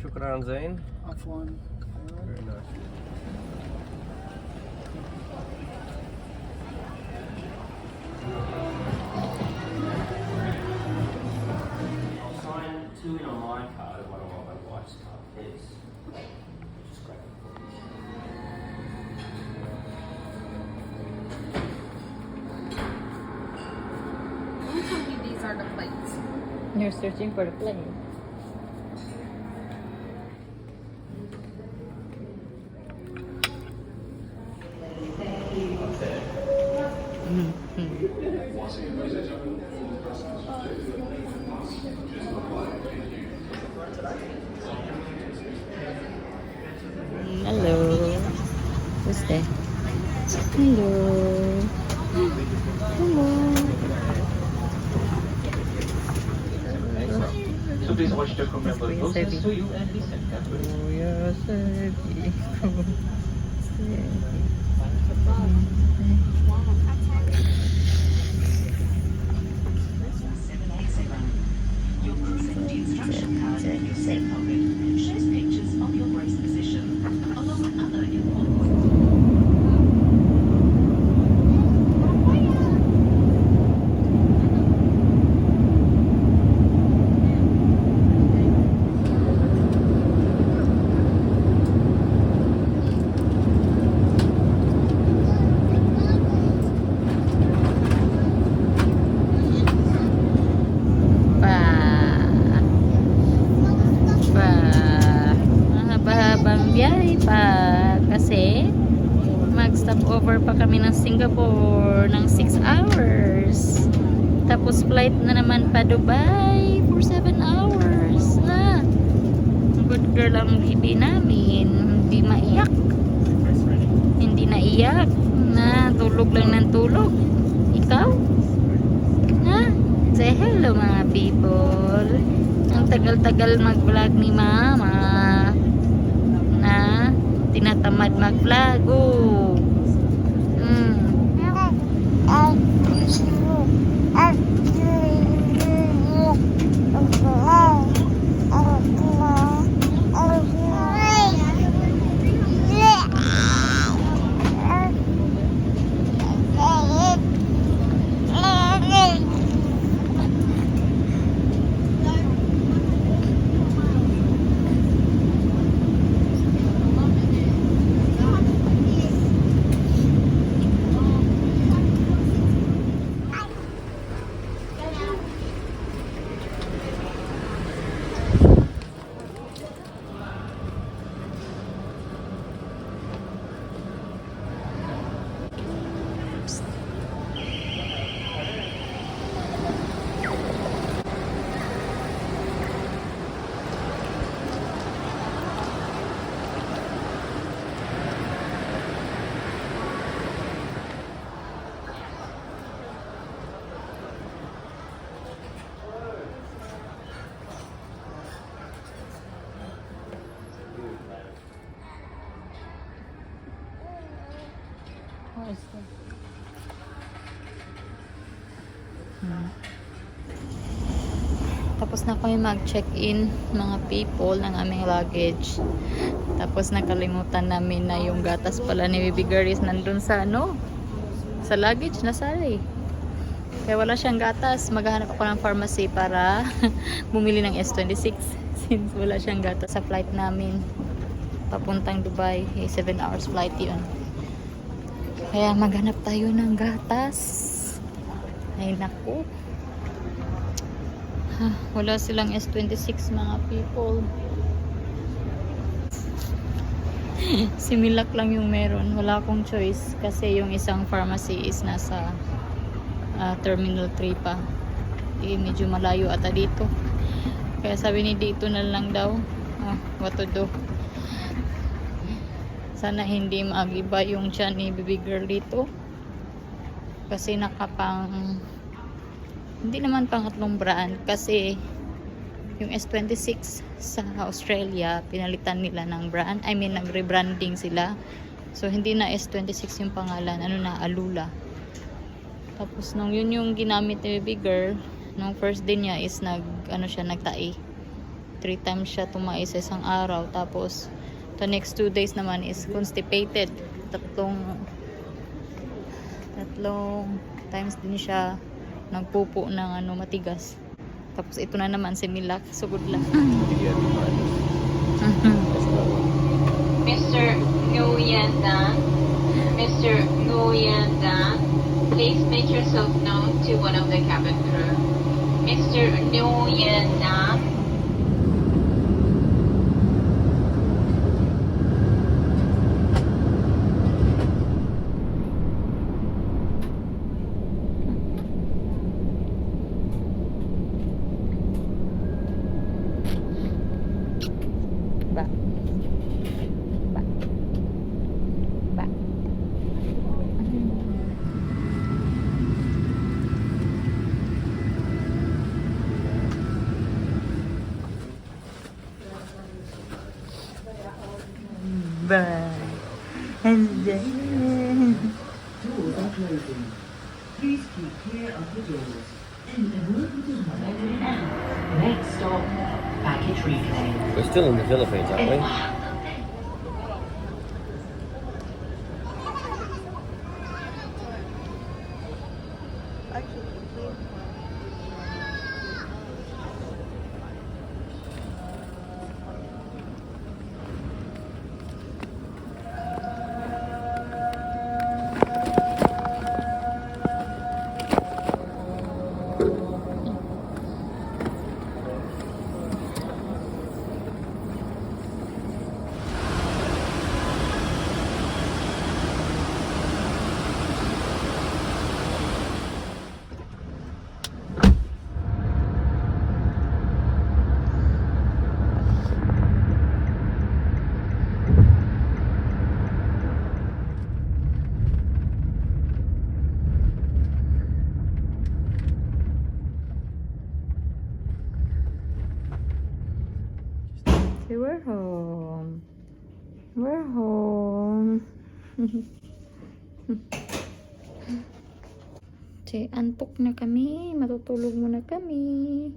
شكرا زين. عفوا. Very nice. I'll sign 2 in on my card and 1 on my wife's card, please. Just grab it for me. You told me these are the plates. You're searching for the plane. Hello. Who's there? Hello. Hello. So please watch the crew member Kuya closest Serbi. to you and listen carefully. Kuya Serbi. Your crew safety instruction card and your safe pocket shows pictures of your brace position, along with other important. Pa. Pa. Mahaba-habang biyahe pa. Kasi mag-stop over pa kami ng Singapore ng 6 hours. Tapos flight na naman pa Dubai for 7 hours na. Good girl ang bibi namin. Hindi maiyak. Hindi naiyak. Na tulog lang ng tulog. Ikaw? Ha? Say hello mga people. Ang tagal-tagal mag-vlog ni mama. Na tinatamad mag-vlog. Oh. Tapos na kami mag-check-in mga people ng aming luggage. Tapos nakalimutan namin na yung gatas pala ni Baby Girl is nandun sa sa luggage na sari. Kaya wala siyang gatas. Maghahanap ako ng pharmacy para bumili ng S26 since wala siyang gatas sa flight namin papuntang Dubai. 7 hours flight yun. Kaya maghanap tayo ng gatas. Ay naku. Wala silang S26 mga people. Similak lang yung meron. Wala akong choice kasi yung isang pharmacy is nasa Terminal 3 pa. Medyo malayo ata dito. Kaya sabi ni dito na lang daw. What to do? Sana hindi mag-iba yung tiyan ni Baby Girl dito. Kasi nakapang hindi naman pangatlong brand kasi yung S26 sa Australia pinalitan nila ng brand. I mean nag-rebranding sila. So hindi na S26 yung pangalan. Ano na, Alula. Tapos nung yun yung ginamit ni Baby Girl, nung first day niya is nagtae. 3 times siya tumae sa isang araw. Tapos, the next 2 days naman is constipated. Tatlong times din siya nagpupo ng matigas. Tapos ito na naman si Milak. Sugod lang. Mr. Nguyen Dan, Mr. Nguyen Dan, please make yourself known to one of the cabin crew. Mr. Nguyen Dan. Ba. Ba. Ba. Ba. And then... Doors are closing. Please keep clear of the doors. Next stop, baggage reclaim. We're still in the Philippines, aren't we? Okay, we're home. We're home. Okay, antok na kami. Matutulog muna kami.